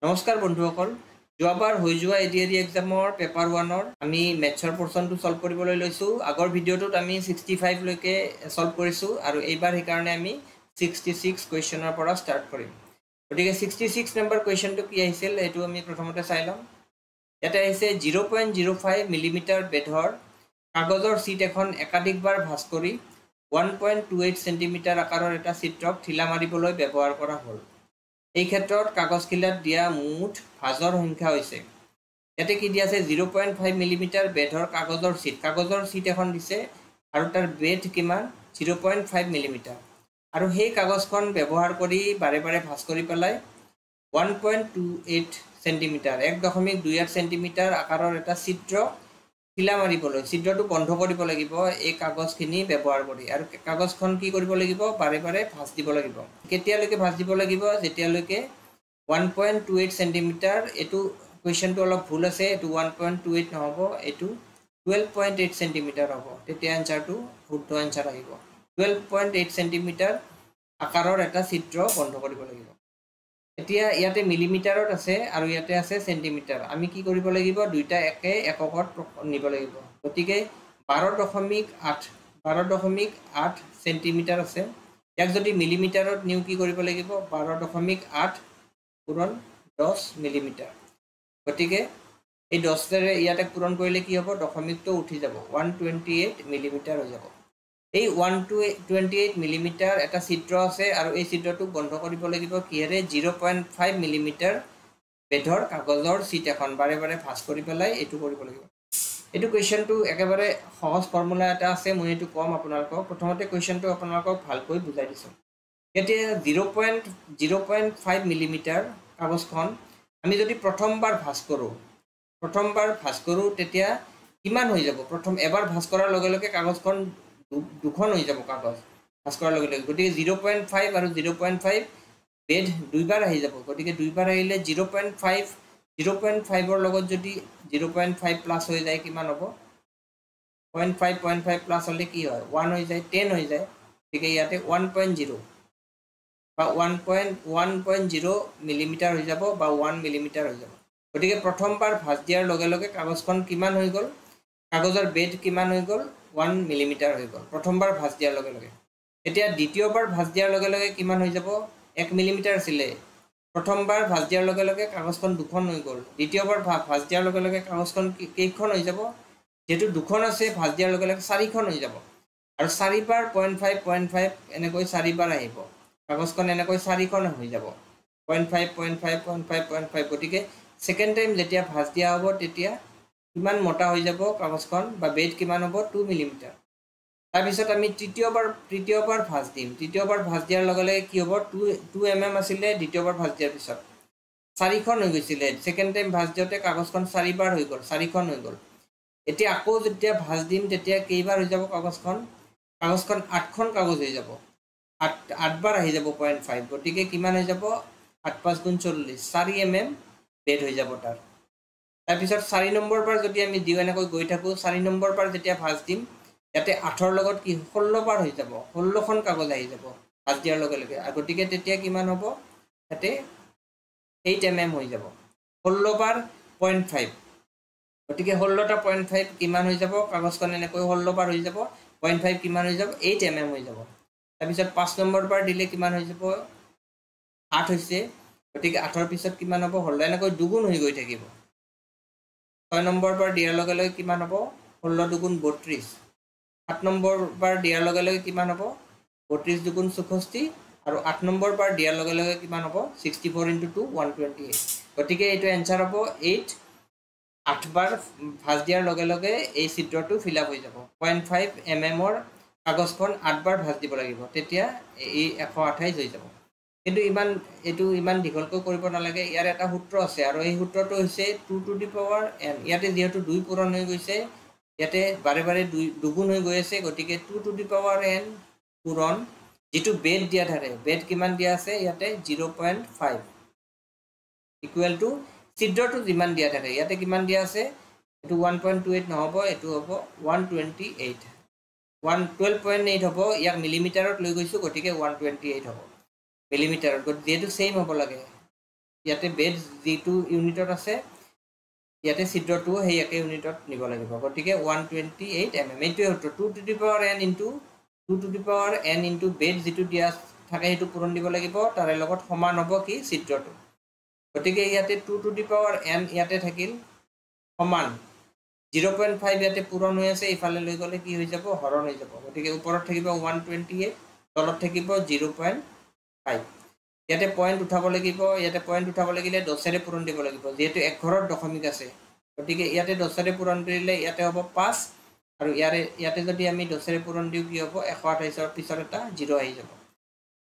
নমস্কাৰ বন্ধুসকল যোৱাবাৰ হৈ যোৱা এডিআৰই এক্সামৰ পেপাৰ 1ৰ আমি মেথছৰ পোৰ্শনটো সলভ কৰিবলৈ লৈছো আগৰ ভিডিঅটোত আমি 65 লৈকে সলভ কৰিছো আৰু এইবাৰ হেকাৰণে আমি 66 কোৱেশ্চনৰ পৰা ষ্টাৰ্ট কৰিম গতিকে 66 নম্বৰ কোৱেশ্চনটো কি আহিছিল এটো আমি প্ৰথমতে চাই লম ইয়াতে আহিছে 0.05 মিলিমিটাৰ বেধৰ কাগজৰ শীট এখন একাধিকবাৰ ভাঁজ কৰি 1.28 সেন্টিমিটাৰ আকাৰৰ এটা চিত্ৰক ঠিলা মাৰিবলৈ ব্যৱহাৰ কৰা হ'ল এই ক্ষেত্ৰত কাগজখিলাত দিয়া মুঠ ভাঁজৰ সংখ্যা হৈছে ইয়াতে কি দিয়া আছে 0.5 মিলিমিটাৰ বেধৰ কাগজৰ শীট এখন দিছে আৰু তাৰ বেধ কিমান 0.5 মিলিমিটাৰ আৰু সেই কাগজখন ব্যৱহাৰ কৰি বাৰে বাৰে ভাঁজ কৰি পেলাই 1.28 সেন্টিমিটাৰ 1.28 সেন্টিমিটাৰ আকাৰৰ এটা চিত্ৰ ঠিলা মাৰিবলৈ চিত্ৰটো বন্ধ কৰিব লাগিব এই কাগজখিনি ব্যৱহাৰ কৰি আৰু কাগজখন কি কৰিব লাগিব বাৰে বাৰে ভাঁজ দিব লাগিব কেতিয়ালৈকে ভাঁজ দিব লাগিব যেতিয়ালৈকে 1.28 সেন্টিমিটাৰ এটো কোৱেশ্চনটো অলপ ভুল আছে এটো 1.28 নহব এটো 12.8 সেন্টিমিটাৰ হ'ব তেতিয়া আনসাৰটো শুদ্ধ আনসাৰ আহিব 12.8 সেন্টিমিটাৰ আকাৰৰ এটা চিত্ৰ বন্ধ কৰিব লাগিব এতিয়া ইয়াতে মিলিমিটাৰত আছে আৰু ইয়াতে আছে সেন্টিমিটাৰ আমি কি কৰিব লাগিব দুইটা একে এককত নিব লাগিব গতিকে 12.8 সেন্টিমিটাৰ আছে ইয়াক যদি মিলিমিটাৰত নিউ কি কৰিব লাগিব 12.8 পূৰণ 10 মিলিমিটাৰ গতিকে এই 10 ৰে ইয়াতে পূৰণ কৰিলে কি হ'ব দশমিকটো উঠি যাব 128 মিলিমিটাৰ হৈ যাব এই 128 মিলিমিটাৰ এটা চিত্ৰ আছে আৰু এই চিত্ৰটো বন্ধ কৰিব লাগিব কিহেৰে 0.5 মিলিমিটাৰ বেধৰ কাগজৰ শীট এখন বাৰে বাৰে ভাঁজ কৰি পেলাই এটো কৰিব লাগিব এটো কোৱেশ্চনটো একেবাৰে সহজ ফৰ্মুলা এটা আছে মই এটো কম আপোনালোকক প্ৰথমতে কোৱেশ্চনটো আপোনালোকক ভালকৈ বুজাই দিছো এতিয়া 0.5 মিলিমিটাৰ কাগজখন আমি যদি প্ৰথমবাৰ ভাঁজ কৰো তেতিয়া কিমান হৈ যাব প্ৰথম এবাৰ ভাঁজ কৰাৰ লগে লগে কাগজখন দুখন হৈ যাব কাগজ ভাঁজ কৰাৰ লগে লগে গতিকে 0.5 আৰু 0.5 বেধ দুইবাৰ আহি যাব গতিকে দুইবাৰ আহিলে 0.5 ৰ লগত যদি 0.5 প্লাস হৈ যায় কিমান হ'ব 0.5 প্লাস হলে কি হয় 1 হৈ যায় 10 হৈ যায় গতিকে ইয়াতে 1.0 বা 1.0 মিলিমিটাৰ হৈ যাব বা 1 মিলিমিটাৰ হৈ যাব গতিকে প্ৰথমবাৰ ভাঁজ দিয়াৰ লগে লগে কাগজখন কিমান হৈ গল কাগজৰ বেধ কিমান হৈ গল 1 মিলিমিটাৰ হৈ গল প্ৰথমবাৰ ভাঁজ দিয়াৰ লগে লগে এতিয়া দ্বিতীয়বাৰ ভাঁজ দিয়াৰ লগে লগে কিমান হৈ যাব 1 মিলিমিটাৰ আছিল প্ৰথমবাৰ ভাঁজ দিয়াৰ লগে লগে কাগজখন দুখন হৈ গল দ্বিতীয়বাৰ ভাঁজ দিয়াৰ লগে লগে কাগজখন কেইখন হৈ যাব যেটো দুখন আছে ভাঁজ দিয়াৰ লগে লগে চাৰিখন হৈ যাব আৰু চাৰিবাৰ 0.5 এনেকৈ চাৰিবাৰ আহিব কাগজখন এনেকৈ চাৰিখন হৈ যাব 0.5 গতিকে সেকেন্ড টাইম যেতিয়া ভাঁজ দিয়া হ'ব তেতিয়া কিমান মোটা হৈ যাব কাগজখন বা বেধ কিমান হ'ব 2 মিলিমিটাৰ তাৰ পিছত আমি তৃতীয়বাৰ ভাঁজ দিম তৃতীয়বাৰ ভাঁজ দিয়াৰ লগে লগে কি হ'ব 2 mm আছিল দ্বিতীয়বাৰ ভাঁজ দিয়াৰ পিছত চাৰিখন হৈ গৈছিল সেকেন্ড টাইম ভাঁজ দিওতে কাগজখন চাৰিবাৰ হৈ গল চাৰিখন হৈ গল এতিয়া আকৌ যেতিয়া ভাঁজ দিম তেতিয়া কেইবাৰ হৈ যাব কাগজখন 8খন কাগজ হৈ যাব 8 বাৰ আহি যাব 0.5 গতিকে কিমান হৈ যাব 8 5 গুণ 40 4 mm বেধ হৈ যাব তাৰ পিছত 4 নম্বৰ বাৰ যদি আমি দিও এনেকৈ গৈ থাকো 4 নম্বৰ বাৰ যেতিয়া ভাঁজ দিম ইয়াতে 8ৰ লগত কি 16 বাৰ হৈ যাব 16খন কাগজ আহি যাব ভাঁজ দিয়াৰ লগে লগে আৰু গতিকে তেতিয়া কিমান হ'ব ইয়াতে 8 mm হৈ যাব 16 বাৰ 0.5 গতিকে 16টা 0.5 কিমান হৈ যাব কাগজখন এনেকৈ 16 বাৰ হৈ যাব 0.5 কিমান হৈ যাব 8 mm হৈ যাব তাৰ পিছত 5 নম্বৰ বাৰ দিলে কিমান হৈ যাব 8 হৈছে গতিকে 8ৰ পিছত কিমান হ'ব হল এনেকৈ দুগুণ হৈ গৈ থাকিব 6 নম্বৰ বাৰ দিয়াৰ লগে লগে কিমান হ'ব 16 দুগুণ 32 7 নম্বৰ বাৰ দিয়াৰ লগে লগে কিমান হ'ব 32 দুগুণ 64 আৰু 8 নম্বৰ বাৰ দিয়াৰ লগে লগে কিমান হ'ব 64 * 2 128 গতিকে এটো आंसर হ'ব 8 8 বাৰ ভাঁজ দিয়াৰ লগে লগে এই চিত্ৰটো ফিল আপ হৈ যাব 0.5 mm ৰ কাগজখন 8 বাৰ ভাঁজ দিব লাগিব তেতিয়া এই 128 হৈ যাব কিন্তু ইমান দীঘলকৈ কৰিব নালাগে ইয়াৰ এটা সূত্ৰ আছে আৰু এই সূত্ৰটো হৈছে 2 to the power n ইয়াতে যেহেতু 2 পূৰণ হৈ গৈছে ইয়াতে বাৰে বাৰে দুগুণ হৈ গৈ আছে গতিকে 2 to the power n পূৰণ যেটো বেধ দিয়া থাকে বেধ কিমান দিয়া আছে ইয়াতে 0.5 ইকুৱেল টু চিত্ৰটো যিমান দিয়া থাকে ইয়াতে কিমান দিয়া আছে এটো 1.28 নহব এটো হ'ব 128 12.8 হ'ব ইয়াক মিলিমিটাৰত লৈ গৈছো গতিকে 128 হ'ব মিলিমিটাৰত যেটো সেম হ'ব লাগে ইয়াতে বেড যেটো ইউনিটত আছে ইয়াতে ছিদ্ৰটো সেই একে ইউনিটত নিব লাগিব গতিকে 128 mm এইটোৱে হতো 2 to the power n into 2 to the power n into bed যেটো দিয়া থাকে হেতু পূৰণ দিব লাগিব তাৰে লগত সমান হ'ব কি ছিদ্ৰটো গতিকে ইয়াতে 2 to the power n ইয়াতে থাকিল সমান 0.5 ইয়াতে পূৰণ হৈ আছে ইফালে লৈ গলে কি হৈ যাব হৰণ হৈ যাব গতিকে ওপৰত থাকিব 128 তলত থাকিব 0.5 ইয়াতে পয়েন্ট উঠাব লাগিব ইয়াতে পয়েন্ট উঠাব লাগিলে 10 ৰে পূৰণ দিব লাগিব যেহেতু এক ঘৰৰ দশমিক আছে গতিকে ইয়াতে 10 ৰে পূৰণ কৰিলে ইয়াতে হ'ব 5 আৰু ইয়াতে যদি আমি 10 ৰে পূৰণ দিও কি হ'ব 128 ৰ পিছত এটা 0 আহি যাব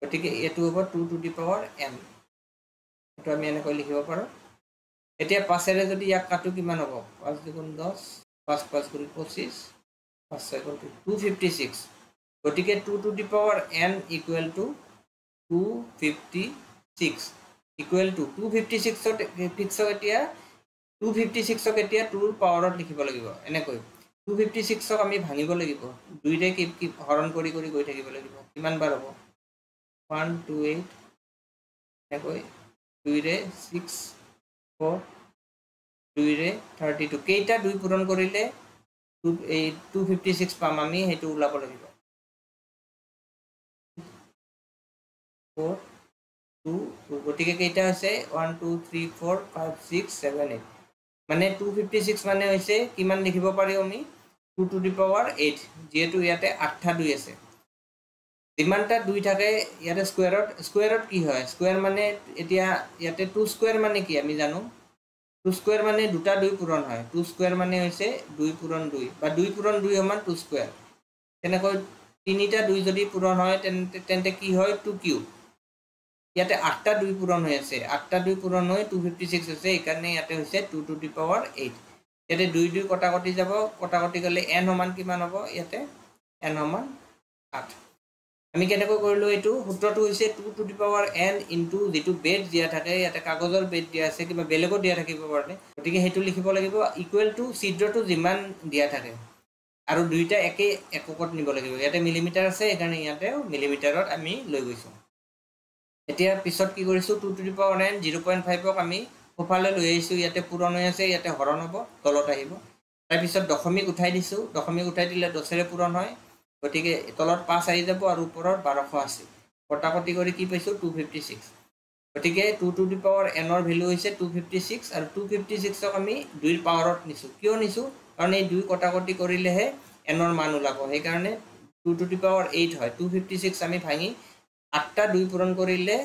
গতিকে এটো হ'ব 2 to the power n এটো আমি এনে কৈ লিখিব পাৰো এতিয়া 5 ৰে যদি ইয়াক কাটো কিমান হ'ব 5 গুণ 10 5 5 গুণ 25 5 6 গুণ 256 গতিকে 2 to the power n equal to 256 equal to 256 এতিয়া 256 এতিয়া 2 পাৱাৰত লিখিব লাগিব এনে কৈ 256 আমি ভাঙিব লাগিব 2 ৰে কি হৰণ কৰি গৈ থাকিব লাগিব কিমান বাৰ হ'ব 128 এনে কৈ 2 ৰে 6 4 2 ৰে 32 কেইটা 2 পূৰণ কৰিলে 256 পাম আমি হেতু উলাব লাগিব 4 2 গতিকে কেইটা আছে 1 2 3 4 5 6 7 8 মানে 256 মানে হৈছে কিমান লিখিব পাৰি আমি 2 to the power 8 যেহেতু ইয়াতে 8টা 2 আছে যিমানটা 2 থাকে ইয়াতে স্কয়াৰত কি হয় স্কয়াৰ মানে এতিয়া ইয়াতে 2 স্কয়াৰ মানে কি আমি জানো 2 স্কয়াৰ মানে দুটা 2 পূৰণ হয় 2 স্কয়াৰ মানে হৈছে 2 পূৰণ 2 বা 2 পূৰণ 2 সমান 2 স্কয়াৰ তেনেকৈ তিনিটা 2 যদি পূৰণ হয় তেন্তে কি হয় 2 কিউব ইয়াতে 8টা 2 পূৰণ হৈ আছে 8টা 2 পূৰণ হৈ 256 আছে এইকাৰণে ইয়াতে হৈছে 2 to the power 8 ইয়াতে 2 2 কটাকটি যাব কটাকটি গলে n সমান কিমান হ'ব ইয়াতে n সমান 8 আমি কেনেকৈ কৰিলো এটো সূত্ৰটো হৈছে 2 to the power n into যেটো বেড দিয়া থাকে ইয়াতে কাগজৰ বেড দিয়া আছে কিবা বেলেগো দিয়া থাকিব পাৰে গতিকে হেতু লিখিব লাগিব ইকুৱেল টু ছিদ্ৰটো যিমান দিয়া থাকে আৰু দুইটা একে এককত নিব লাগিব ইয়াতে মিলিমিটাৰ আছে এইকাৰণে ইয়াতে মিলিমিটাৰত আমি লৈ গৈছো এতিয়া পিছত কি কৰিছো 2 to the power n 0.5 ক আমি ওফালে লৈ আহিছো ইয়াতে পূৰণ হৈ আছে ইয়াতে হৰণ হ'ব তলত আহিব তাৰ পিছত দশমিক উঠাই দিছো দশমিক উঠাই দিলে 10 ৰে পূৰণ হয় গতিকে তলত 5 আহি যাব আৰু ওপৰত 1200 আছে কটাকটি কৰি কি পাইছো 256 গতিকে 2 to the power n ৰ ভ্যালু হৈছে 256 আৰু 256 ক আমি 2 ৰ পাৱাৰত নিছো কিয় নিছো কাৰণ এই 2 কটাকটি কৰিলেহে n ৰ মান ওলাব সেই কাৰণে 2 to the power 8 হয় 256 আমি ভাঙি 8টা 2 পূৰণ কৰিলে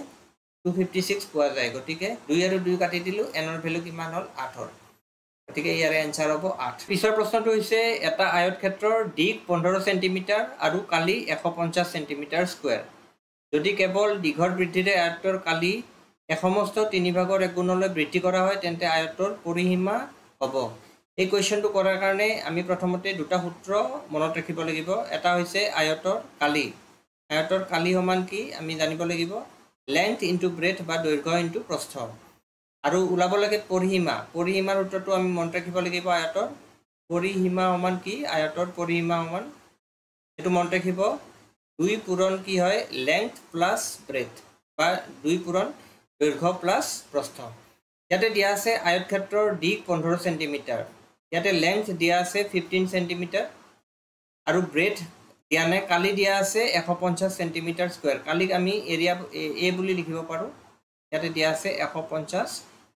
256 পোৱা যায় গতিকে 2 আৰু 2 কাটি দিলো n ৰ ভ্যালু কিমান হল 8 হল গতিকে ইয়াৰ আনসাৰ হ'ব 8 পিছৰ প্ৰশ্নটো হৈছে এটা আয়তক্ষেত্ৰৰ দিক 15 সেন্টিমিটাৰ আৰু কালি 150 সেন্টিমিটাৰ স্কয়াৰ যদি কেৱল দীঘৰ বৃদ্ধিৰে আয়তৰ কালি সমস্ত 3 ভাগৰ 1 গুণলৈ বৃদ্ধি কৰা হয় তেন্তে আয়তৰ পৰিসীমা হ'ব এই কোৱেশ্চনটো কৰাৰ কাৰণে আমি প্ৰথমতে দুটা সূত্ৰ মনত ৰাখিব লাগিব এটা হৈছে আয়তৰ কালি সমান কি আমি জানিব লাগিব length into breadth বা দৈৰ্ঘ্য into প্ৰস্থ আৰু উলাব লাগে পৰিসীমাৰ সূত্ৰটো আমি মনত ৰাখিব লাগিব আয়তৰ পৰিসীমা সমান কি আয়তৰ পৰিসীমা সমান এটো মনত ৰাখিব 2 পূৰণ কি হয় length plus breadth বা 2 পূৰণ দৈৰ্ঘ্য plus প্ৰস্থ ইয়াতে দিয়া আছে আয়তক্ষেত্ৰৰ দিক 15 সেন্টিমিটাৰ ইয়াতে length দিয়া আছে 15 সেন্টিমিটাৰ আৰু breadth দিয়া নাই কালি দিয়া আছে 150 সেন্টিমিটাৰ স্কয়াৰ কালিক আমি এৰিয়া a বুলি লিখিব পাৰো ইয়াতে দিয়া আছে 150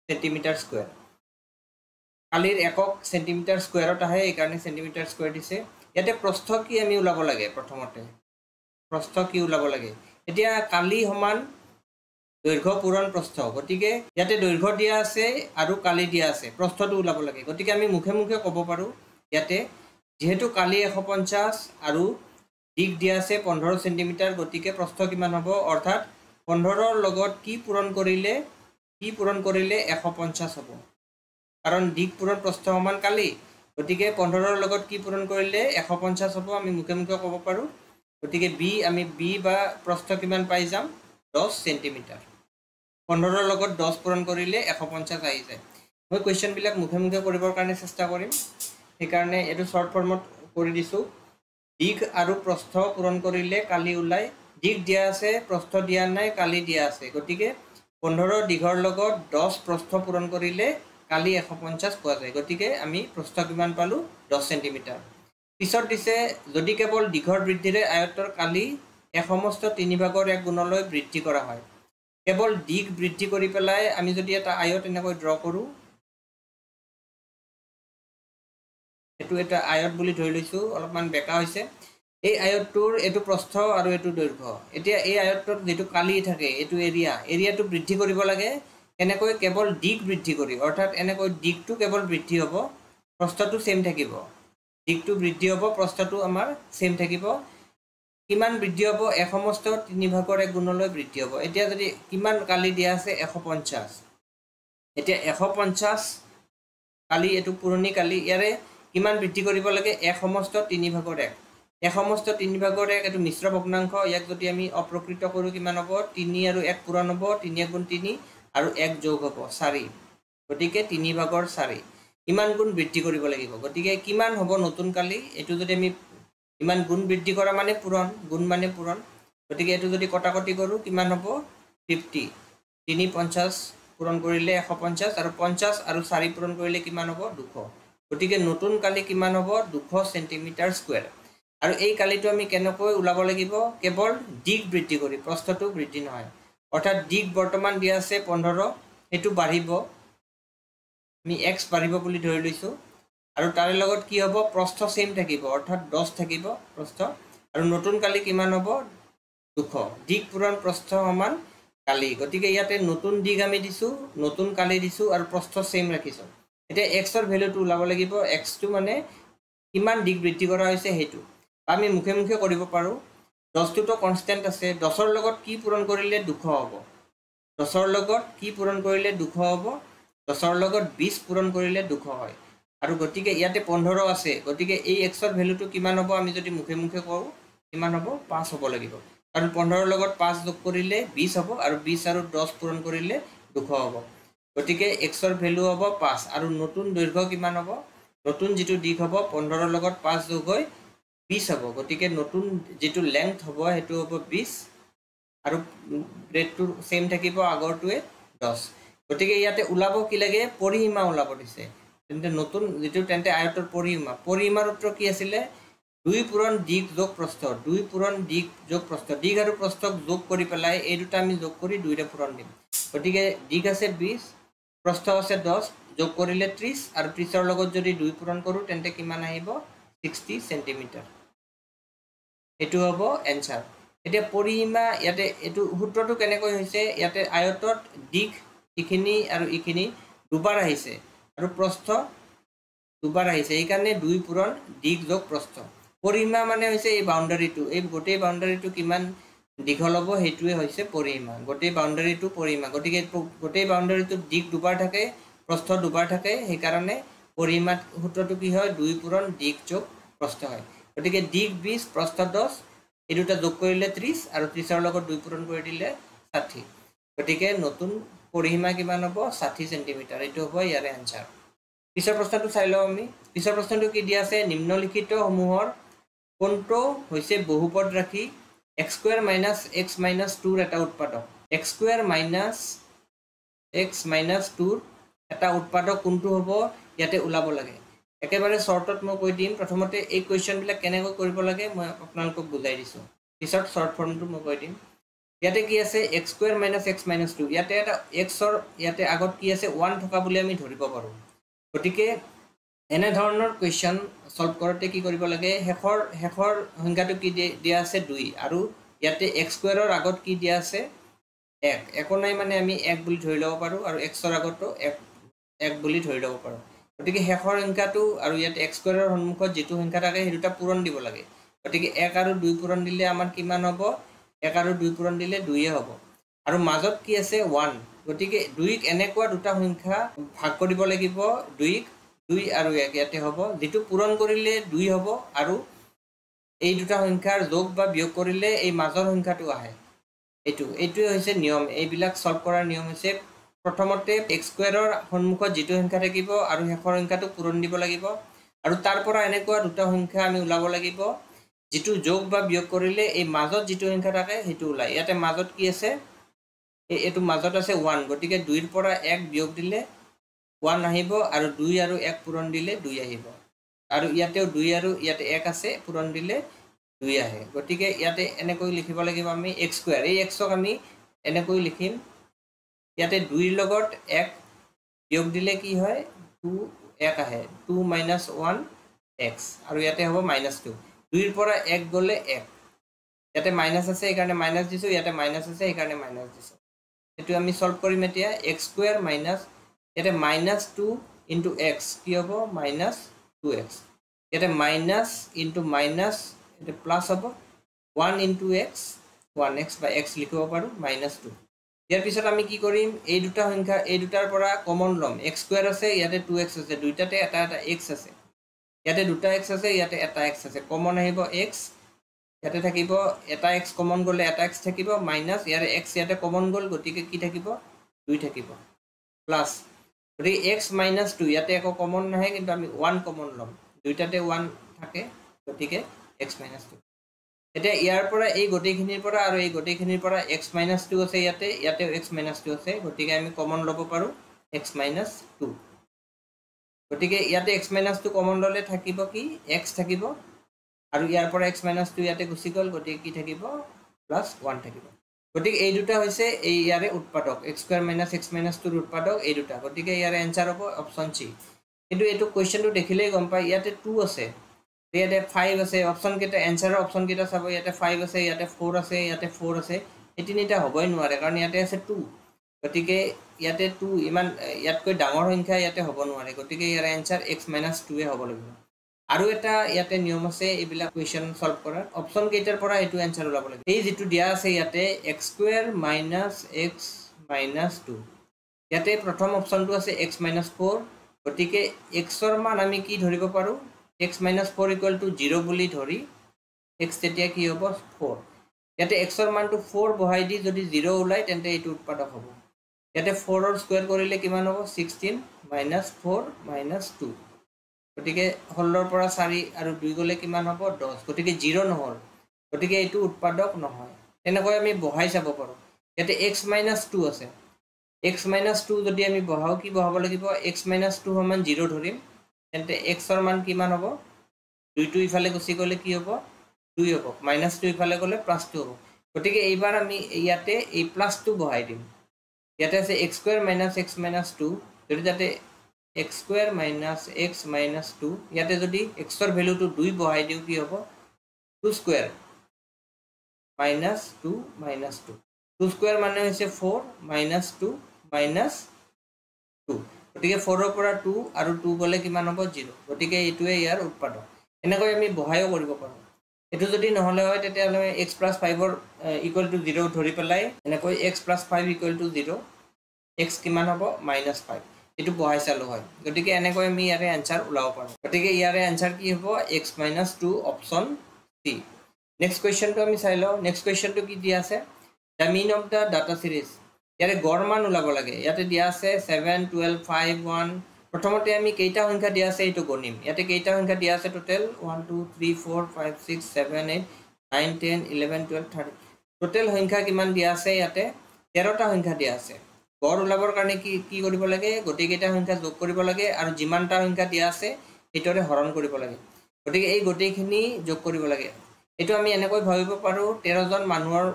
সেন্টিমিটাৰ স্কয়াৰ কালিৰ একক সেন্টিমিটাৰ স্কয়াৰত আহে এই কাৰণে সেন্টিমিটাৰ স্কয়াৰ দিছে ইয়াতে প্ৰস্থ কি আমি উলাব লাগে প্ৰথমতে প্ৰস্থ কি উলাব লাগে এতিয়া কালি সমান দৈৰ্ঘ্য পূৰণ প্ৰস্থ গতিকে ইয়াতে দৈৰ্ঘ্য দিয়া আছে আৰু কালি দিয়া আছে প্ৰস্থটো উলাব লাগে গতিকে আমি মুখে মুখে ক'ব পাৰো ইয়াতে যেহেতু কালি 150 আৰু দিক দিয়া আছে 15 সেন্টিমিটাৰ গতিকে প্ৰস্থ কিমান হ'ব অৰ্থাৎ 15 ৰ লগত কি পূৰণ কৰিলে 150 হ'ব কাৰণ দিক পূৰণ প্ৰস্থ সমান কালি গতিকে 15 ৰ লগত কি পূৰণ কৰিলে 150 হ'ব আমি মুখে মুখে ক'ব পাৰো গতিকে আমি b বা প্ৰস্থ কিমান পাই যাম 10 সেন্টিমিটাৰ 15 ৰ লগত 10 পূৰণ কৰিলে 150 আহি যায় মই কোৱেশ্চন বিলাক মুখে মুখে কৰিবৰ কাৰণে চেষ্টা কৰিম সেই কাৰণে এটো শৰ্ট ফৰ্মত কৰি দিছো দিক আৰু প্ৰস্থ পূৰণ কৰিলে কালি উলাই দিক দিয়া আছে প্ৰস্থ দিয়া নাই কালি দিয়া আছে গতিকে 15 দীঘৰ লগত 10 প্ৰস্থ পূৰণ কৰিলে কালি 150 পোৱা যায় গতিকে আমি প্ৰস্থ কিমান পালো 10 সেন্টিমিটাৰ পিছত দিছে যদি কেৱল দীঘৰ বৃদ্ধিৰে আয়তৰ কালি এক সমস্ত 3/1 গুণলৈ বৃদ্ধি কৰা হয় কেৱল দিগ বৃদ্ধি কৰি পেলাই আমি যদি এটা আয়ত এনেকৈ ড্ৰ কৰো এটো এটা আয়ত বুলি ধৰি লৈছো অলপমান বেকা হৈছে এই আয়তটোৰ এটো প্ৰস্থ আৰু এটো দৈৰ্ঘ্য এতিয়া এই আয়তটোৰ যেটো কালি থাকে এটো এৰিয়াটো বৃদ্ধি কৰিব লাগে এনেকৈ কেৱল দিগ বৃদ্ধি কৰি অৰ্থাৎ এনেকৈ দিগটো কেৱল বৃদ্ধি হ'ব প্ৰস্থটো সেম থাকিব দিগটো বৃদ্ধি হ'ব প্ৰস্থটো আমাৰ সেম থাকিব কিমান বৃদ্ধি হ'ব এক সমস্ত 3/1 গুণলৈ বৃদ্ধি হ'ব এতিয়া যদি কিমান কালি দিয়া আছে 150 এতিয়া 150 কালি এটো পুৰণি কালি ইয়াৰে কিমান বৃদ্ধি কৰিব লাগে এক সমস্ত 3/1 এক সমস্ত 3/1 এটো মিশ্ৰ ভগ্নাংশ ইয়াক যদি আমি অপ্ৰকৃত কৰো কিমান হ'ব 3 আৰু 1 পূৰণ হ'ব 3 গুণ 3 আৰু 1 যোগ হ'ব 4 গতিকে 3/4 ইমান গুণ বৃদ্ধি কৰিব লাগিব গতিকে কিমান হ'ব নতুন কালি এটো যদি আমি ইমান গুণ বৃদ্ধি কৰা মানে পূৰণ গুণ মানে পূৰণ গতিকে এটো যদি কটাকটি কৰো কিমান হ'ব 50 3 50 পূৰণ কৰিলে 150 আৰু 50 আৰু 4 পূৰণ কৰিলে কিমান হ'ব 200 গতিকে নতুন কালি কিমান হ'ব 200 সেন্টিমিটাৰ স্কয়াৰ আৰু এই কালিটো আমি কেনেকৈ উলাব লাগিব কেৱল দিগ বৃদ্ধি কৰি প্ৰস্থটো বৃদ্ধি নহয় অৰ্থাৎ দিগ বৰ্তমান দিয়া আছে 15 এটো বাঢ়িব আমি x বাঢ়িব বুলি ধৰি লৈছো আৰু তাৰে লগত কি হ'ব প্ৰস্থ সেম থাকিব অৰ্থাৎ 10 থাকিব প্ৰস্থ আৰু নতুন কালি কিমান হ'ব 200 দিগ পূৰণ প্ৰস্থ সমান কালি গতিকে ইয়াতে নতুন দিগ আমি দিছো নতুন কালি দিছো আৰু প্ৰস্থ সেম ৰাখিছো এতিয়া x ৰ ভ্যালুটো উলাব লাগিব x টো মানে কিমান দিগ বৃদ্ধি কৰা হৈছে হেতু আমি মুখে মুখে কৰিব পাৰো 10 টো কনস্ট্যান্ট আছে 10 ৰ লগত কি পূৰণ কৰিলে 200 হ'ব 10 ৰ লগত কি পূৰণ কৰিলে 200 হ'ব 10 ৰ লগত 20 পূৰণ কৰিলে 200 হয় আৰু গতিকে ইয়াতে 15 আছে গতিকে এই x ৰ ভ্যালুটো কিমান হ'ব আমি যদি মুখে মুখে কৰো কিমান হ'ব 5 হ'ব লাগিব কাৰণ 15 ৰ লগত 5 যোগ কৰিলে 20 হ'ব আৰু 20 আৰু 10 পূৰণ কৰিলে 200 হ'ব গতিকে x ৰ ভ্যালু হ'ব 5 আৰু নতুন দৈৰ্ঘ্য কিমান হ'ব নতুন যেটো দিক হ'ব 15 ৰ লগত 5 যোগ হৈ 20 হ'ব গতিকে নতুন যেটো লেংথ হ'ব হেতু হ'ব 20 আৰু ব্ৰেডটো সেম থাকিব আগৰটোৱে 10 গতিকে ইয়াতে উলাব কি লাগে পৰিসীমা উলাব দিছে তেন্তে নতুন যেটো তেন্তে আয়তৰ পৰিসীমাৰ উত্তৰ কি আছিল 2 পূৰণ দিগ যোগ প্ৰস্থ 2 পূৰণ দিগ যোগ প্ৰস্থ দিগ আৰু প্ৰস্থক যোগ কৰি পেলাই এই দুটা আমি যোগ কৰি 2 ৰে পূৰণ দিম গতিকে দিগ আছে 20 প্ৰস্থ আছে 10 যোগ কৰিলে 30 আৰু 30 ৰ লগত যদি 2 পূৰণ কৰো তেন্তে কিমান আহিব 60 সেন্টিমিটাৰ এটো হ'ব এনসাৰ এতিয়া পৰিসীমা ইয়াতে এটো সূত্ৰটো কেনেকৈ হৈছে ইয়াতে আয়তত দিগ ইখিনি আৰু ইখিনি দুবাৰ আহিছে আৰু প্ৰস্থ দুবাৰ আহিছে এই কাৰণে 2 পূৰণ দিগ যোগ প্ৰস্থ পৰিসীমা মানে হৈছে এই বাউন্ডাৰীটো এই গোটেই বাউন্ডাৰীটো কিমান দীঘল হ'ব হেতুৱে হৈছে পৰিসীমা গোটেই বাউন্ডাৰীটো পৰিসীমা গতিকে গোটেই বাউন্ডাৰীটো দিগ দুবাৰ থাকে প্ৰস্থ দুবাৰ থাকে সেই কাৰণে পৰিসীমা সূত্ৰটো কি হয় 2 পূৰণ দিগ যোগ প্ৰস্থ হয় গতিকে দিগ 20 প্ৰস্থ 10 এই দুটা যোগ কৰিলে 30 আৰু 30 ৰ লগত 2 পূৰণ কৰি দিলে 60 গতিকে নতুন পৰিসীমা কিমান হ'ব 60 সেন্টিমিটাৰ এটো হ'ব ইয়াৰে আনসাৰ পিছৰ প্ৰশ্নটো চাই লও আমি পিছৰ প্ৰশ্নটো কি দিয়া আছে নিম্নলিখিত সমূহৰ কোনটো হৈছে বহুপদ ৰাখি x² - x - 2 ৰ এটা উৎপাদক x² - x - 2 ৰ এটা উৎপাদক কোনটো হ'ব ইয়াতে উলাব লাগে একেবাৰে শৰ্টত মই কৈ দিম প্ৰথমতে এই কোৱেশ্চন বিলাক কেনেকৈ কৰিব লাগে মই আপোনালোকক বুজাই দিছো পিছত শৰ্ট ফৰ্মটো মই কৈ দিম ইয়াতে কি আছে x² - x - 2 ইয়াতে এটা x ৰ ইয়াতে আগত কি আছে 1 থকা বুলি আমি ধৰিব পাৰো গতিকে এনে ধৰণৰ কোৱেশ্চন সলভ কৰোতে কি কৰিব লাগে হেখৰ সংখ্যাটো কি দিয়া আছে 2 আৰু ইয়াতে x² ৰ আগত কি দিয়া আছে 1 একো নাই মানে আমি 1 বুলি ধৰি লব পাৰো আৰু x ৰ আগতো 1 বুলি ধৰি লব পাৰো গতিকে হেখৰ সংখ্যাটো আৰু ইয়াতে x² ৰ সন্মুখত যেটো সংখ্যা থাকে হেতুটা পূৰণ দিব লাগে গতিকে 1 আৰু 2 পূৰণ দিলে আমাৰ কিমান হ'ব 1 আৰু 2 পূৰণ দিলে 2 এ হ'ব আৰু মাজত কি আছে 1 গতিকে 2 ক এনেকুৱা দুটা সংখ্যা ভাগ কৰিব লাগিব 2 আৰু 1 ইয়াতে হ'ব যেটো পূৰণ কৰিলে 2 হ'ব আৰু এই দুটা সংখ্যাৰ যোগ বা বিয়োগ কৰিলে এই মাজৰ সংখ্যাটো আহে এইটোৱে হৈছে নিয়ম এইবিলাক সলভ কৰাৰ নিয়ম হৈছে প্ৰথমতে x² ৰ সন্মুখত যেটো সংখ্যা থাকিব আৰু হেখৰ সংখ্যাটো পূৰণ দিব লাগিব আৰু তাৰ পৰা এনেকুৱা দুটা সংখ্যা আমি উলাব লাগিব যেটো যোগ বা বিয়োগ কৰিলে এই মাজত যেটো সংখ্যা থাকে হেতু উলাই ইয়াতে মাজত কি আছে এইটো মাজত আছে 1 গতিকে 2 ৰ পৰা 1 বিয়োগ দিলে 1 আহিব আৰু 2 আৰু 1 পূৰণ দিলে 2 আহিব আৰু ইয়াতেও 2 আৰু ইয়াতে 1 আছে পূৰণ দিলে 2 আহে গতিকে ইয়াতে এনেকৈ লিখিব লাগিব আমি x স্কয়াৰ এই x ক আমি এনেকৈ লিখিম ইয়াতে 2 ৰ লগত 1 বিয়োগ দিলে কি হয় 2 1 আহে 2 - 1 x আৰু ইয়াতে হ'ব -2 2 ৰ পৰা 1 গলে 1 ইয়াতে মাইনাস আছে এই কাৰণে মাইনাস দিছো ইয়াতে মাইনাস আছে এই কাৰণে মাইনাস দিছো এটো আমি সলভ কৰিম এতিয়া x স্কয়াৰ মাইনাস ইয়াতে -2 * x কি হ'ব -2x ইয়াতে মাইনাস ইনটু মাইনাস এটা প্লাস হ'ব 1 * x 1x বা x লিখিব পাৰো -2 ইয়াৰ পিছত আমি কি কৰিম এই দুটা সংখ্যা এই দুটাৰ পৰা কমন লম x স্কয়াৰ আছে ইয়াতে 2x আছে দুইটাতে এটা এটা x আছে ইয়াতে দুটা x আছে ইয়াতে এটা x আছে কমন আহিব x ইয়াতে থাকিব এটা x কমন গলে এটা x থাকিব মাইনাস ইয়াৰে x ইয়াতে কমন গল গতিকে কি থাকিব 2 থাকিব প্লাস গতিকে x - 2 ইয়াতে একো কমন নাহে কিন্তু আমি 1 কমন লম দুইটাতে 1 থাকে গতিকে x - 2 এটা ইয়াৰ পৰা এই গটেইখিনিৰ পৰা আৰু এই গটেইখিনিৰ পৰা x - 2 আছে ইয়াতে ইয়াতে x - 2 আছে গতিকে আমি কমন লব পাৰো x - 2 গতিকে ইয়াতে x - 2 কমন ললে থাকিব কি x থাকিব আৰু ইয়াৰ পৰা x - 2 ইয়াতে গুছি গল গতিকে কি থাকিব +1 থাকিব গতিকে এই দুটা হৈছে এই ইয়াৰে উৎপাদক x স্কয়াৰ - x - 2 ৰ উৎপাদক এই দুটা গতিকে ইয়াৰে आंसर হ'ব অপচন সি কিন্তু এটো কোৱেশ্চনটো দেখিলেই গম পাই ইয়াতে 2 আছে ইয়াতে 5 আছে অপচন কেটা आंसर অপচন কেটা চাব ইয়াতে 5 আছে ইয়াতে 4 আছে ইয়াতে 4 আছে এই তিনিটা হ'বই নোৱাৰে কাৰণ ইয়াতে আছে 2 গতিকে ইয়াতে 2 ইমান ইয়াতকৈ ডাঙৰ সংখ্যা ইয়াতে হ'ব নোৱাৰে গতিকে ইয়াৰ आंसर x - 2 এ হ'ব লাগিব আৰু এটা ইয়াতে নিয়ম আছে এইবিলাক কোৱেশ্চন সলভ কৰাৰ অপচন কেইটাৰ পৰা এটো आंसर ওলাব লাগিব এই যেটো দিয়া আছে ইয়াতে x স্কয়াৰ - x - 2 ইয়াতে প্ৰথম অপচনটো আছে x - 4 গতিকে x ৰ মান আমি কি ধৰিব পাৰো x - 4 = 0 বুলি ধৰি x তেতিয়া কি হ'ব 4 ইয়াতে x ৰ মানটো 4 বহাই দি যদি 0 ওলাই তেন্তে এটো উৎপাদক হ'ব ইয়াতে 4 ৰ স্কয়াৰ কৰিলে কিমান হ'ব 16 - 4 - 2 গতিকে 16 ৰ পৰা 4 আৰু 2 গলে কিমান হ'ব 10 গতিকে 0 নহল গতিকে এটো উৎপাদক নহয় তেনেকৈ আমি বহাই চাব পাৰো ইয়াতে x - 2 আছে x - 2 যদি আমি বহাও কি বহাব লাগিব x - 2 সমান 0 ধৰিম তেন্তে x ৰ মান কিমান হ'ব 2 টো ইফালে গুছি গলে কি হ'ব 2 হ'ব -2 ইফালে গলে +2 হ'ব গতিকে এইবাৰ আমি ইয়াতে এই +2 বহাই দিম ইয়াতে আছে x স্কয়াৰ - x - 2 যদি যাতে x স্কয়াৰ - x - 2 ইয়াতে যদি x ৰ ভ্যালুটো 2 বহাই দিও কি হ'ব 2 স্কয়াৰ -2 - 2 2 স্কয়াৰ মানে হৈছে 4 - 2 - 2 গতিকে 4 ৰ পৰা 2 আৰু 2 গলে কিমান হ'ব 0 গতিকে এইটোৱে ইয়াৰ উৎপাদক এনেকৈ আমি বহাইও কৰিব পাৰো এটো যদি নহলে হয় তেতিয়া আমি x + 5 ৰ = 0 ধৰি পেলাই এনেকৈ x + 5 = 0 x কিমান হ'ব -5 এটো বহাই চালো হয় গতিকে এনেকৈ আমি ইয়াৰে आंसर উলাব পাৰো গতিকে ইয়াৰে आंसर কি হ'ব x - 2 অপচন সি নেক্সট কোৱেশ্চনটো আমি চাই লও নেক্সট কোৱেশ্চনটো কি দিয়া আছে the mean of the data series ইয়াৰে গড় মান উলাব লাগে ইয়াতে দিয়া আছে 7 12 5 1 প্ৰথমতে আমি কেইটা সংখ্যা দিয়া আছে এটো গণিম ইয়াতে কেইটা সংখ্যা দিয়া আছে টোটাল 1 2 3 4 5 6 7 8 9 10 11 12 13 টোটাল সংখ্যা কিমান দিয়া আছে ইয়াতে 13টা সংখ্যা দিয়া আছে গড় উলাবৰ কাৰণে কি কি কৰিব লাগে গটি কেইটা সংখ্যা যোগ কৰিব লাগে আৰু যিমানটা সংখ্যা দিয়া আছে এটোৰে হৰণ কৰিব লাগে গতিকে এই গটিখিনি যোগ কৰিব লাগে এটো আমি এনেকৈ ভাবিব পাৰো 13 জন মানুহৰ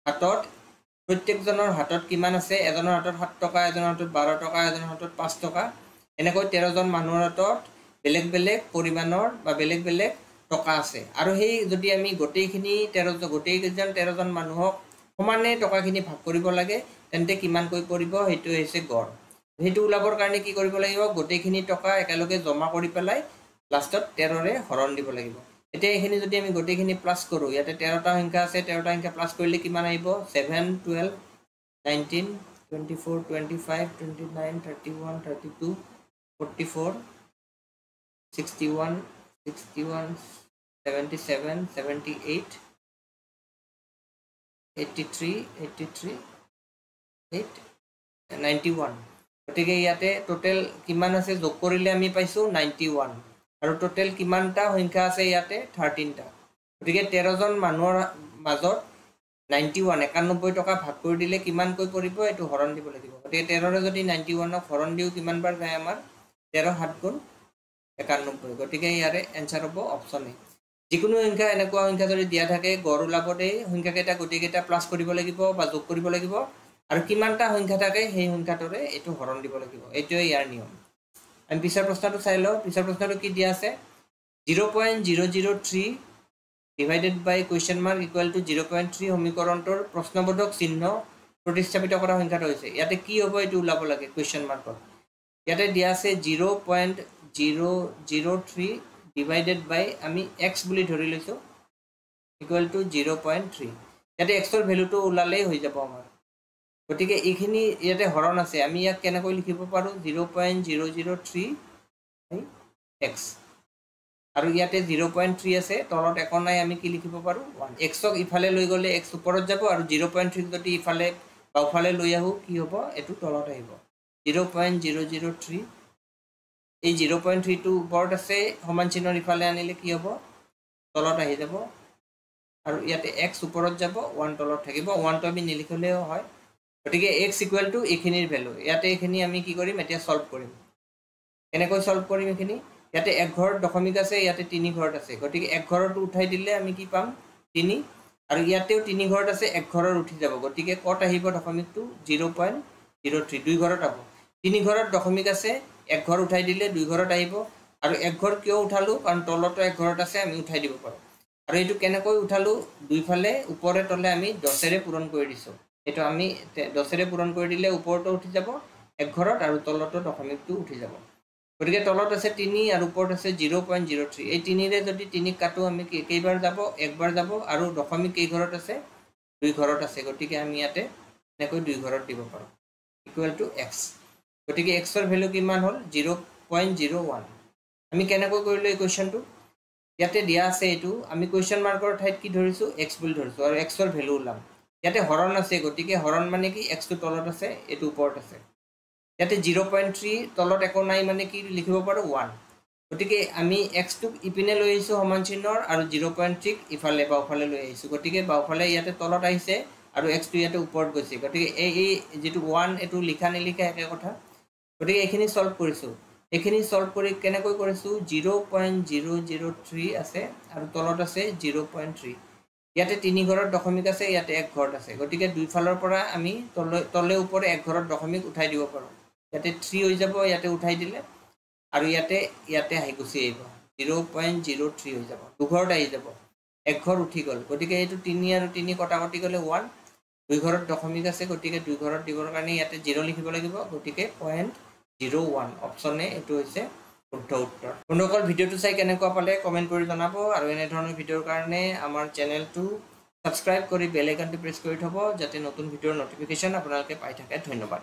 হাতত প্ৰত্যেকজনৰ হাতত কিমান আছে এজনৰ হাতত 7 টকা এজনৰ হাতত 12 টকা এজনৰ হাতত 5 টকা এনেকৈ 13 জন মানুহৰ হাতত বেলেগ বেলেগ পৰিমাণৰ বা বেলেগ বেলেগ টকা আছে আৰু সেই যদি আমি গটেইখিনি 13 জন মানুহক সমানে টকাখিনি ভাগ কৰিব লাগে তেন্তে কিমান কৈ পৰিব হেতু হৈছে গড় হেতু উলাবৰ কাৰণে কি কৰিব লাগিব গটেইখিনি টকা একেলগে জমা কৰি পেলাই লাষ্টত 13 ৰে হৰণ দিব লাগিব এতিয়া এখিনি যদি আমি গটেইখিনি প্লাস কৰো ইয়াতে 13টা সংখ্যা আছে 13টা সংখ্যা প্লাস কৰিলে কিমান আহিব 7 12 19 24 25 29 31 32 44 61 61 77 78 83 83 8 91 গতিকে ইয়াতে টোটাল কিমান আছে যোগ কৰিলে আমি পাইছো 91 আৰু টোটাল কিমানটা সংখ্যা আছে ইয়াতে 13টা গতিকে 13 জন মানুহৰ মাজত 91 91 টকা ভাগ কৰি দিলে কিমানকৈ পৰিব এটো হৰণ দিব লাগিব গতিকে 13 ৰে যদি 91 ক হৰণ দিও কিমান বাৰ যায় আমাৰ 13 7 গুণ 91 গতিকে ইয়াৰে এনসাৰ হ'ব অপচন এ যিকোনো সংখ্যা এনেকুৱা সংখ্যা যদি দিয়া থাকে গড় ওলাবতে সংখ্যা কেইটা গতি কেইটা প্লাস কৰিব লাগিব বা যোগ কৰিব লাগিব আৰু কিমানটা সংখ্যা থাকে সেই সংখ্যাটোৰে এটো হৰণ দিব লাগিব এটোই ইয়াৰ নিয়ম আমি পিছৰ প্ৰশ্নটো চাই লও পিছৰ প্ৰশ্নটো কি দিয়া আছে 0.003 divided by question mark equal to 0.3 সমীকৰণটোৰ প্ৰশ্নবোধক চিহ্ন প্ৰতিস্থাপিত কৰা সংখ্যাটো হৈছে ইয়াতে কি হ'ব এটো ওলাব লাগে question mark ইয়াতে দিয়া আছে 0.003 divided by আমি x বুলি ধৰি লৈছো equal to 0.3 ইয়াতে x ৰ ভ্যালুটো ওলালেই হৈ যাব আমাৰ গতিকে এইখিনি ইয়াতে হৰণ আছে আমি ইয়াক কেনেকৈ লিখিব পাৰো 0.003 x আৰু ইয়াতে 0.3 আছে তলত একো নাই আমি কি লিখিব পাৰো 1 x ক ইফালে লৈ গলে x ওপৰত যাব আৰু 0.3 যদি ইফালে বাওফালে লৈ আহো কি হ'ব এটো তলত আহিব 0.003 এই 0.3 টো ওপৰত আছে সমান চিহ্নৰ ইফালে আনিলে কি হ'ব তলত আহি যাব আৰু ইয়াতে x ওপৰত যাব 1 তলত থাকিব 1 টো আমি নিলিখলেও হয় গতিকে x ইকুৱেল টু এখিনিৰ ভ্যালু ইয়াতে এখিনি আমি কি কৰিম এতিয়া সলভ কৰিম এনেকৈ সলভ কৰিম এখিনি ইয়াতে এক ঘৰ দশমিক আছে ইয়াতে তিনি ঘৰত আছে গতিকে এক ঘৰটো উঠাই দিলে আমি কি পাম 3 আৰু ইয়াতেও তিনি ঘৰত আছে এক ঘৰৰ উঠি যাব গতিকে কত আহিব দশমিকটো 0.03 দুই ঘৰত আব তিনি ঘৰত দশমিক আছে এক ঘৰ উঠাই দিলে দুই ঘৰত আহিব আৰু এক ঘৰ কিয় উঠালো কাৰণ তলটো এক ঘৰত আছে আমি উঠাই দিব পাৰো আৰু এটো কেনেকৈ উঠালো দুইফালে ওপৰে তলে আমি 10 ৰে পূৰণ কৰি দিছো এটো আমি 10 ৰে পূৰণ কৰি দিলে ওপৰটো উঠি যাব এক ঘৰত আৰু তলটো দশমিকটো উঠি যাব গতিকে তলত আছে 3 আৰু ওপৰত আছে 0.03 এই 3 ৰে যদি 3 কাটো আমি কেইবাৰ যাব একবাৰ যাব আৰু দশমিক কেই ঘৰত আছে দুই ঘৰত আছে গতিকে আমি ইয়াতে এনেকৈ দুই ঘৰত দিব পাৰো ইকুৱেল টু x গতিকে x ৰ ভ্যালু কিমান হল 0.01 আমি কেনেকৈ কৰিলো এই কোৱেশ্চনটো ইয়াতে দিয়া আছে এটো আমি কোৱেশ্চন মাৰ্কৰ ঠাইত কি ধৰিছো x বুলি ধৰিছো আৰু x ৰ ভ্যালু উলাম ইয়াতে হৰণ আছে গতিকে হৰণ মানে কি x টো তলত আছে এটো ওপৰত আছে ইয়াতে 0.3 তলত একো নাই মানে কি লিখিব পাৰো 1 গতিকে আমি x টো ইপিনে লৈ আহিছো সমান চিহ্নৰ আৰু 0.3 ইফালে বাওফালে লৈ আহিছো গতিকে বাওফালে ইয়াতে তলত আহিছে আৰু x টো ইয়াতে ওপৰত গৈছে গতিকে এই যেটো 1 এটো লিখা নিলিখা একে কথা গতিকে এখিনি সলভ কৰিছো এখিনি সলভ কৰি কেনেকৈ কৰিছো 0.003 আছে আৰু তলত আছে 0.3 ইয়াতে তিনি ঘৰত দশমিক আছে ইয়াতে এক ঘৰত আছে গতিকে দুই ফালৰ পৰা আমি তলে ওপৰে এক ঘৰত দশমিক উঠাই দিব পাৰো ইয়াতে 3 হৈ যাব ইয়াতে উঠাই দিলে আৰু ইয়াতে আহি গুছি আহিব 0.03 হৈ যাব দুঘৰত আহি যাব এক ঘৰ উঠি গল গতিকে এটো 3 আৰু 3 কটাকটি গলে 1 দুই ঘৰত দশমিক আছে গতিকে দুই ঘৰত দিবৰ কাৰণে ইয়াতে 0 লিখিব লাগিব গতিকে 0.01 অপচন এ এটো হৈছে শুদ্ধ উত্তৰ বন্ধুসকল ভিডিওটো চাই কেনেকুৱা পালে কমেন্ট কৰি জনাব আৰু এনে ধৰণৰ ভিডিওৰ কাৰণে আমাৰ চেনেলটো সাবস্ক্ৰাইব কৰি বেল আইকনটো প্ৰেছ কৰি থব যাতে নতুন ভিডিওৰ নটিফিকেশন আপোনালোকে পাই থাকে ধন্যবাদ